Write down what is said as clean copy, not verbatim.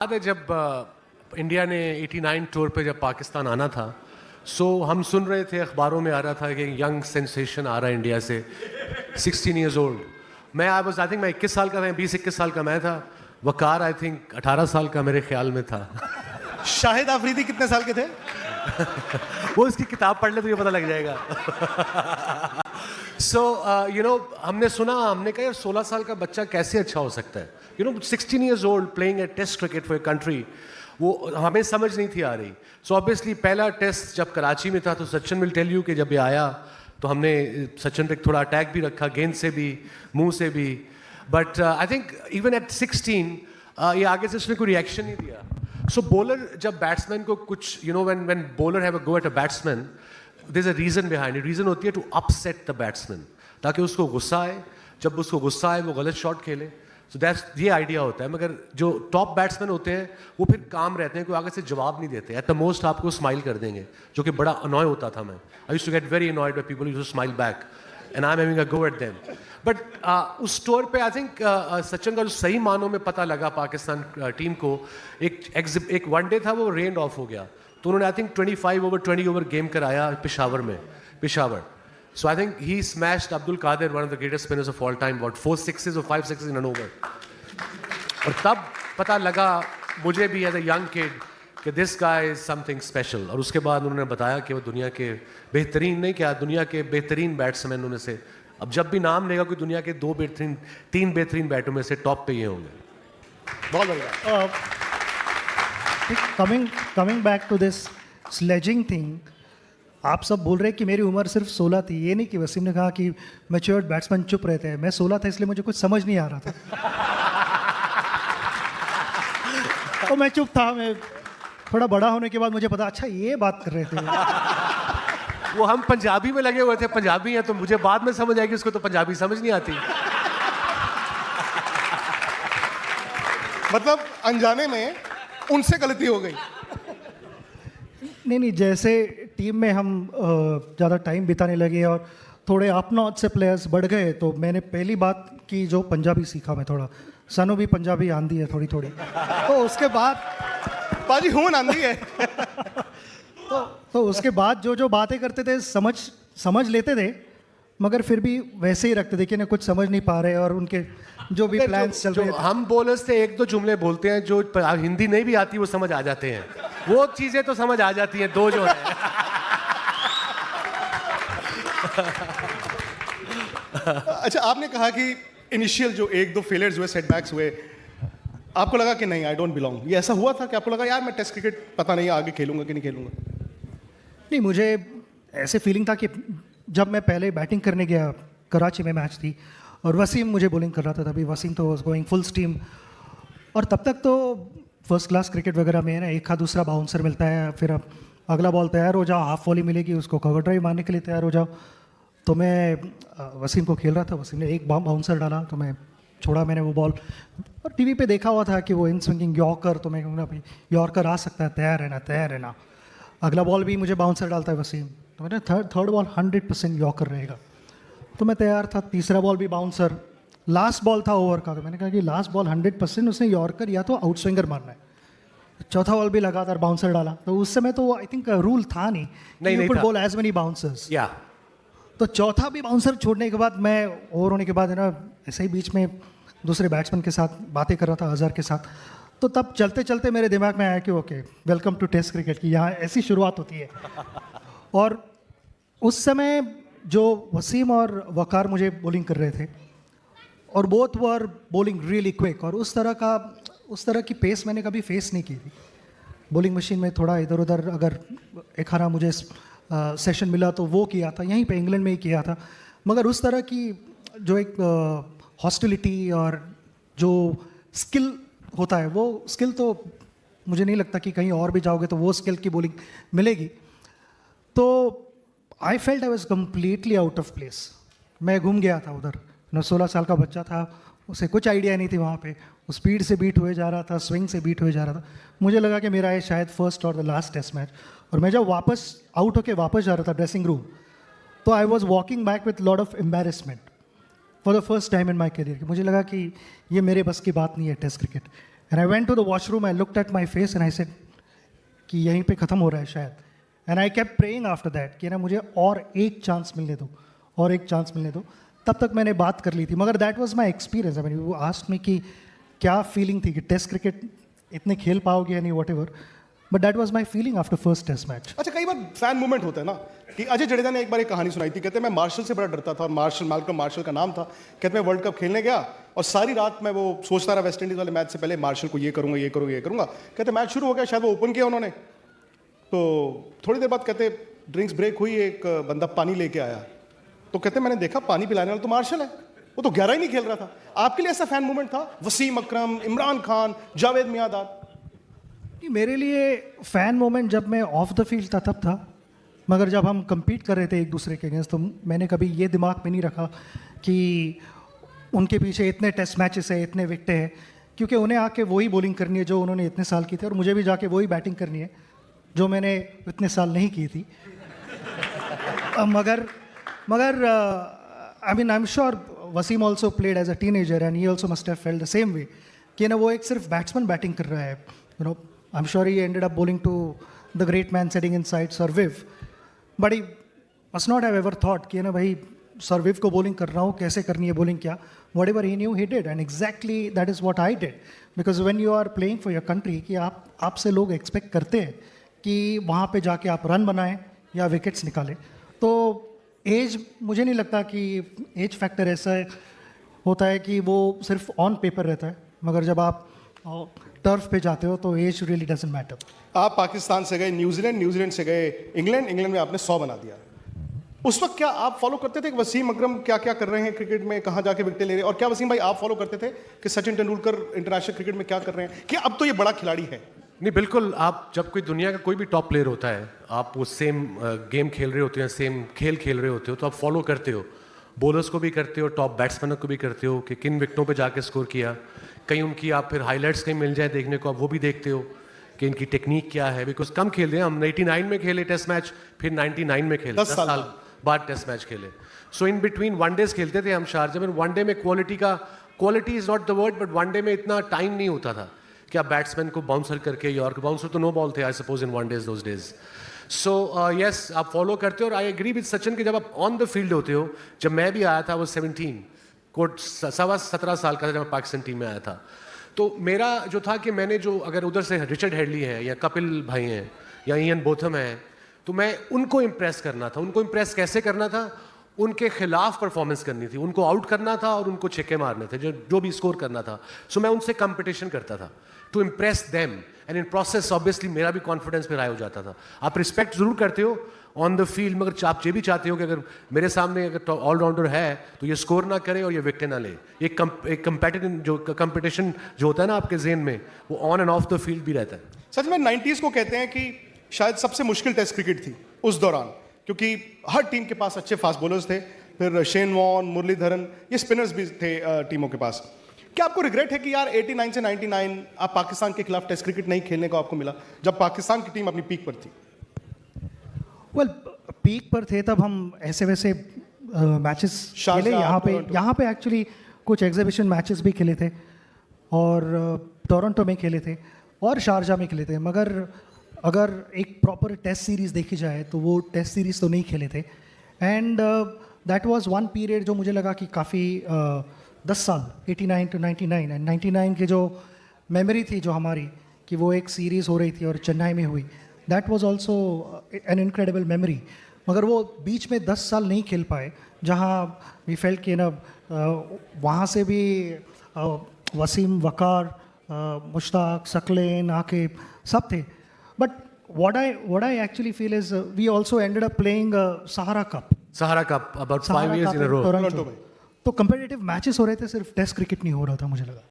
याद है जब इंडिया ने 89 टूर पे जब पाकिस्तान आना था, हम सुन रहे थे, अखबारों में आ रहा था कि यंग सेंसेशन आ रहा है इंडिया से, 16 ईयर्स ओल्ड। आई थिंक मैं 21 साल का था, 20-21 साल का मैं था। वकार आई थिंक 18 साल का मेरे ख्याल में था। शाहिद आफरीदी कितने साल के थे? वो इसकी किताब पढ़ ले तो ये पता लग जाएगा। हमने सुना, हमने कहा यार 16 साल का बच्चा कैसे अच्छा हो सकता है। 16 years old playing a test cricket for a country, वो हमें समझ नहीं थी आ रही। ऑब्वियसली पहला टेस्ट जब कराची में था तो सचिन विल टेल यू कि जब ये आया तो हमने सचिन पे थोड़ा अटैक भी रखा, गेंद से भी, मुंह से भी। But I think even at 16 ये आगे से उसने कोई रिएक्शन नहीं दिया। बॉलर जब बैट्समैन को कुछ when bowler have a go at a batsman, there is a reason behind it. Reason होती है टू अपसेट द बैट्समैन, ताकि उसको गुस्सा आए। जब उसको गुस्सा आए वो गलत शॉट खेले। दैट्स ये आइडिया होता है। मगर जो टॉप बैट्समैन होते हैं वो फिर काम रहते हैं, कोई आगे से जवाब नहीं देते। एट द मोस्ट आपको स्माइल कर देंगे, जो कि बड़ा अनॉय होता था। मैं I used to get very annoyed when people used to smile back and I am having a go at them. But उस टूर पे आई थिंक सचिन का जो सही मानों में पता लगा पाकिस्तान टीम को, एक वनडे था, वो रेंड ऑफ हो गया। तो उन्होंने I think 25 over 20 over game कराया Peshawar. So I think he smashed Abdul Qadir, one of the greatest spinners of all time, about 4 sixes or 5 sixes in an over. और तब पता लगा मुझे भी एज अ यंग किड कि this guy is something special. और उसके बाद उन्होंने बताया कि वो दुनिया के बेहतरीन, नहीं क्या, दुनिया के बेहतरीन बैट्समैन उनमें से, अब जब भी नाम लेगा कोई दुनिया के 3 बेहतरीन बैटों में से टॉप पे ये होंगे। बहुत बढ़िया। Coming back to this sledging thing, आप सब बोल रहे हैं कि मेरी उम्र सिर्फ 16 थी। ये नहीं कि वसीम ने कहा कि मैच्योर्ड बैट्समैन चुप रहते हैं। मैं 16 था इसलिए मुझे कुछ समझ नहीं आ रहा था। तो मैं चुप था। मैं थोड़ा बड़ा होने के बाद मुझे पता, अच्छा ये बात कर रहे थे। वो हम पंजाबी में लगे हुए थे, पंजाबी है तो मुझे बाद में समझ आएगी, उसको तो पंजाबी समझ नहीं आती। मतलब अनजाने में उनसे गलती हो गई। नहीं, जैसे टीम में हम ज़्यादा टाइम बिताने लगे और थोड़े अपनौत से प्लेयर्स बढ़ गए, तो मैंने पहली बात की जो पंजाबी सीखा मैं थोड़ा। सनो भी पंजाबी आंधी है थोड़ी थोड़ी। तो उसके बाद बाजी हूं आंधी है। तो उसके बाद जो बातें करते थे समझ लेते थे, मगर फिर भी वैसे ही रखते थे कि ना कुछ समझ नहीं पा रहे। और उनके जो भी प्लान्स चल रहे थे, हम बॉलर्स थे 1-2 जुमले बोलते हैं जो हिंदी नहीं भी आती वो समझ आ जाते हैं। वो चीजें तो समझ आ जाती हैं, 2 जो है। अच्छा, आपने कहा कि इनिशियल जो 1-2 फेलियर्स हुए, सेटबैक्स हुए, आपको लगा कि नहीं, आई डोंट बिलोंग। ये ऐसा हुआ था कि आपको लगा यार मैं टेस्ट क्रिकेट पता नहीं आगे खेलूंगा कि नहीं खेलूंगा? नहीं, मुझे ऐसे फीलिंग था कि जब मैं पहले बैटिंग करने गया, कराची में मैच थी और वसीम मुझे बॉलिंग कर रहा था। तभी वसीम तो वाज गोइंग फुल स्टीम। और तब तक तो फर्स्ट क्लास क्रिकेट वगैरह में है ना, एक का दूसरा बाउंसर मिलता है, फिर अब अगला बॉल तैयार हो जाओ, हाफ वॉली मिलेगी, उसको कवर ड्राइव मारने के लिए तैयार हो जाओ। तो मैं वसीम को खेल रहा था, वसीम ने एक बाउंसर डाला तो मैं छोड़ा, मैंने वो बॉल। और टीवी पे देखा हुआ था कि वो इन स्विंगिंग यॉर्कर, तो मैं कहूँगा भाई यॉर्कर आ सकता है, तैयार रहना। अगला बॉल भी मुझे बाउंसर डालता है वसीम, तो मैंने थर्ड बॉल 100% यॉर्कर रहेगा, तो मैं तैयार था। तीसरा बॉल भी बाउंसर, लास्ट बॉल था ओवर का, तो मैंने कहा कि लास्ट बॉल 100% उसने यॉर्कर या तो आउट स्विंगर मारना है। चौथा बॉल भी लगातार बाउंसर डाला। तो उस समय तो आई थिंक रूल था नहीं you could bowl as many bouncers. तो चौथा भी बाउंसर छोड़ने के बाद मैं ओवर होने के बाद है ना, ऐसे ही बीच में दूसरे बैट्समैन के साथ बातें कर रहा था, अजहर के साथ। तो तब चलते चलते मेरे दिमाग में आया कि okay, welcome to test cricket की, यहाँ ऐसी शुरुआत होती है। और उस समय जो वसीम और वकार मुझे बॉलिंग कर रहे थे, और both were bowling really quick, और उस तरह की पेस मैंने कभी फेस नहीं की थी। बॉलिंग मशीन में थोड़ा इधर उधर अगर एक हारा मुझे सेशन मिला तो वो किया था, यहीं पे इंग्लैंड में ही किया था। मगर उस तरह की जो एक हॉस्टिलिटी और जो स्किल होता है, वो स्किल तो मुझे नहीं लगता कि कहीं और भी जाओगे तो वो स्किल की बॉलिंग मिलेगी। तो I felt I was completely out of place. मैं घूम गया था उधर। 16 साल का बच्चा था, उसे कुछ आइडिया नहीं थी वहाँ पे। वो स्पीड से बीट हुए जा रहा था, स्विंग से बीट हुए जा रहा था। मुझे लगा कि मेरा ये शायद फर्स्ट और द लास्ट टेस्ट मैच। और मैं जब वापस आउट होके वापस जा रहा था ड्रेसिंग रूम, तो I was walking back with lot of embarrassment for the first time in my career. मुझे लगा कि ये मेरे बस की बात नहीं है test cricket. And I went to the washroom, I looked at my face and I said कि यहीं पे ख़त्म हो रहा है शायद. And I kept praying after that कि ना मुझे और एक चांस मिलने दो, और एक चांस मिलने दो. तब तक मैंने बात कर ली थी, मगर that was my experience. I mean you asked me कि क्या फीलिंग थी कि टेस्ट क्रिकेट इतने खेल पाओगे या नहीं, whatever, but that was my feeling after first test match. अच्छा, कई बार फैन मूवमेंट होता है ना कि अजय जडेजा ने एक बार एक कहानी सुनाई थी. कहते मैं मार्शल से बड़ा डरता था, और मार्शल मार्शल का नाम था. कहते मैं वर्ल्ड कप खेलने गया और सारी रात मैं वो सोचता रहा वेस्ट इंडीज वाले मैच से पहले मार्शल को ये करूंगा, ये करूंगा, ये करूंगा. कहते मैच शुरू हो गया, शायद वो ओपन किया उन्होंने, तो थोड़ी देर बाद कहते ड्रिंक्स ब्रेक हुई, एक बंदा पानी लेके आया, तो कहते मैंने देखा पानी पिलाने वाला तो मार्शल है, वो तो 11 ही नहीं खेल रहा था. आपके लिए ऐसा फैन मूवमेंट था? वसीम अकरम, इमरान खान, जावेद मियांदाद? मेरे लिए फ़ैन मोमेंट जब मैं ऑफ द फील्ड था तब था, मगर जब हम compete कर रहे थे एक दूसरे के अगेंस्ट, तो मैंने कभी ये दिमाग में नहीं रखा कि उनके पीछे इतने टेस्ट मैचेस है, इतने विकेटें हैं, क्योंकि उन्हें आके वही बॉलिंग करनी है जो उन्होंने इतने साल की थी, और मुझे भी जाके वही बैटिंग करनी है जो मैंने इतने साल नहीं की थी. मगर I mean I am sure Wasim also played as a teenager and he also must have felt the same way कि ना वो एक सिर्फ बैट्समैन बैटिंग कर रहा है. You know, I am sure he ended up bowling to the great man setting in side sir Viv, but he must not have ever thought कि ना भाई सर विव को बॉलिंग कर रहा हूँ, कैसे करनी है बॉलिंग, क्या, whatever he knew he did, and exactly that is what I did. Because when you are playing for your country कि आपसे लोग एक्सपेक्ट करते हैं कि वहाँ पे जाके आप रन बनाएं या विकेट्स निकालें. तो एज, मुझे नहीं लगता कि एज फैक्टर ऐसा होता है कि वो सिर्फ ऑन पेपर रहता है, मगर जब आप टर्फ पे जाते हो तो एज रियली डजंट मैटर. आप पाकिस्तान से गए न्यूजीलैंड, न्यूजीलैंड से गए इंग्लैंड, इंग्लैंड में आपने 100 बना दिया. उस वक्त क्या आप फॉलो करते थे कि वसीम अकरम क्या क्या कर रहे हैं क्रिकेट में, कहाँ जाके विकेटें ले रहे हैं, और क्या वसीम भाई आप फॉलो करते थे कि सचिन तेंदुलकर इंटरनेशनल क्रिकेट में क्या कर रहे हैं, कि अब तो ये बड़ा खिलाड़ी है? नहीं, बिल्कुल. आप जब कोई दुनिया का कोई भी टॉप प्लेयर होता है, आप वो सेम गेम खेल रहे होते हैं, सेम खेल रहे होते हो, तो आप फॉलो करते हो. बॉलर्स को भी करते हो, टॉप बैट्समैनों को भी करते हो कि किन विकेटों पे जाके स्कोर किया. कहीं उनकी आप फिर हाइलाइट्स कहीं मिल जाए देखने को, आप वो भी देखते हो कि इनकी टेक्निक क्या है. बिकॉज कम खेल रहे हैं हम, 89 में खेले टेस्ट मैच, फिर 99 में खेले, 10 साल बाद टेस्ट मैच खेले. सो इन बिटवीन वनडेज खेलते थे हम शारजा में. वनडे में quality is not the word, but one day में इतना टाइम नहीं होता था कि आप बैट्समैन को बाउंसर करके, यॉर्कर बाउंसर तो नो बॉल थे I suppose in one-days those days. So yes, आप फॉलो करते हो. और आई एग्री विद सचिन कि जब आप ऑन द फील्ड होते हो, जब मैं भी आया था वो 17 कोट 17 साल का था जब मैं पाकिस्तान टीम में आया था, तो मेरा जो था कि मैंने जो, अगर उधर से रिचर्ड हेडली हैं या कपिल भाई हैं या इयन बोथम हैं, तो मैं उनको इम्प्रेस करना था. उनको इम्प्रेस कैसे करना था? उनके खिलाफ परफॉर्मेंस करनी थी, उनको आउट करना था और उनको छक्के मारने थे, जो भी स्कोर करना था. सो मैं उनसे कंपटीशन करता था to impress them, and in process obviously मेरा भी कॉन्फिडेंस फिर हाई हो जाता था. आप रिस्पेक्ट जरूर करते हो ऑन द फील्ड, मगर आप ये भी चाहते हो कि अगर मेरे सामने अगर ऑलराउंडर है तो ये स्कोर ना करे और ये विकेट ना ले. एक कंपटीशन जो होता है ना आपके जेन में, वो on end of the field भी रहता है. सच में 90s को कहते हैं कि शायद सबसे मुश्किल टेस्ट क्रिकेट थी उस दौरान, क्योंकि हर टीम के पास अच्छे फास्ट बॉलर्स थे. फिर शेन वॉर्न, मुरलीधरन, ये स्पिनर्स भी थे टीमों के पास. क्या आपको रिग्रेट है कि यार 89 से 99 आप पाकिस्तान के खिलाफ टेस्ट क्रिकेट नहीं खेलने को आपको मिला, जब पाकिस्तान की टीम अपनी पीक पर थी? वेल, पीक पर थे तब हम ऐसे वैसे मैचेस खेले. यहाँ पे एक्चुअली कुछ एग्जीबिशन मैचेस भी खेले थे, और टोरंटो में खेले थे और शारजा में खेले थे. मगर अगर एक प्रॉपर टेस्ट सीरीज़ देखी जाए तो वो टेस्ट सीरीज़ तो नहीं खेले थे. And that was one period जो मुझे लगा कि काफ़ी 10 साल 89 to 99 एंड 99 की जो मेमोरी थी जो हमारी, कि वो एक सीरीज़ हो रही थी और चेन्नई में हुई, that was also an incredible memory. मगर वो बीच में 10 साल नहीं खेल पाए, जहाँ वी फेल्ट कि ना वहाँ से भी वसीम, वकार, मुश्ताक, सकलेन, आकिब सब थे. But what I actually feel is we also ended up playing Sahara Cup about 5 years in a row. Toronto में. तो कंपेटिटिव मैचेस हो रहे थे, सिर्फ टेस्ट क्रिकेट नहीं हो रहा था मुझे लगा.